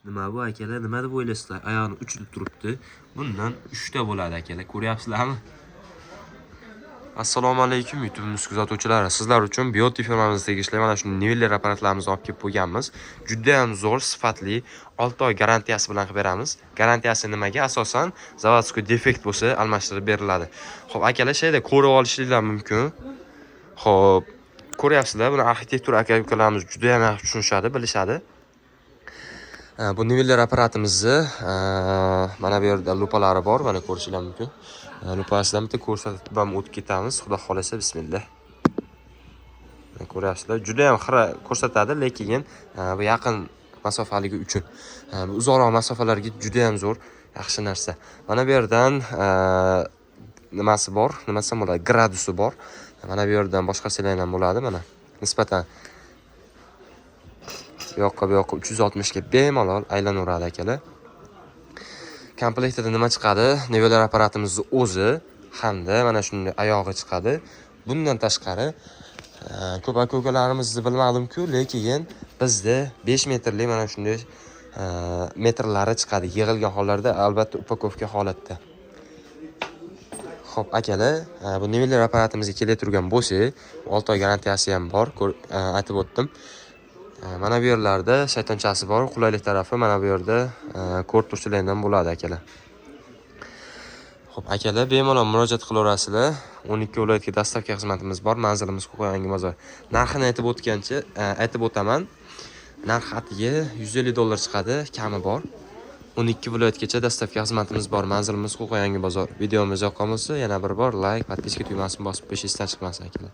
Nima bu akalar? Nima deb o'ylaysizlar? Oyog'ini uchida turibdi. Bundan 3 ta bo'ladi akalar. Ko'ryapsizlarmi? Assalomu alaykum YouTube kuzatuvchilari. Sizlar uchun Beauty firmamizga tegishli mana shu niveller apparatlarimizni olib kelib qo'yganmiz. Juda ham zo'r, sifatli, 6 oy garantiyasi bilan qilib beramiz. Garantiyasi nimaga? Asosan zavodskiy defekt bo'lsa almashtirib beriladi. Xo'p, akalar shayda ko'rib olishinglar mumkin. Xo'p, ko'ryapsizlar, buni arxitektura aka-ukalarimiz juda ham yaxshi tushunishadi, bilishadi. Bu niveller apparatimizni mana bu yerda lupalari bor, mana ko'rishingiz mumkin. Lupasidan bitta ko'rsatib ham o'tib ketamiz. Xudo xolasa, bismillah. Ko'ryapsizlar, juda ham xira ko'rsatadi, lekin bu yaqin masofaligi uchun. Uzoqroq masofalarga juda ham zo'r, yaxshi narsa. Mana bu yerdan nimasi bor? Nima desam bo'ladi? Gradusi bor. Mana bu yerdan boshqasilar ham bo'ladi, mana. Nisbatan bu yoqqa 360 ga bemalol aylanaveradi akalar. Komplektida nima chiqadi? Niveller apparatimizni o'zi hamda mana shunday oyog'i chiqadi. Bundan tashqari ko'p aka-ukalarimizni bilmadim-ku, lekin bizda 5 metrlik mana shunday metrlari chiqadi. Yig'ilgan hollarda, albatta upakovka holatda. Xo'p, akalar, bu niveller apparatimizga kelib turgan bo'lsa, 6 oy garantiyasi ham bor, aytib o'tdim. Mana bu yerlarda shaytonchasi bor, qulaylik tarafi mana bu yerda korpuslardan bo'ladi akalar. Xo'p, akalar, bemalol murojaat qilaverasizlar. 12 viloyatga dostavka xizmatimiz bor, manzilimiz Qo'qon bozor. Narxini aytib o'taman. Narxi atiga $150 chiqadi, kami bor. 12 viloyatgacha dostavka xizmatimiz bor, manzilimiz Qo'qon bozor. Videomiz yoqqan bo'lsa, yana bir bor like, podpiska tugmasini bosib qo'yishingizdan chiqmasin akalar.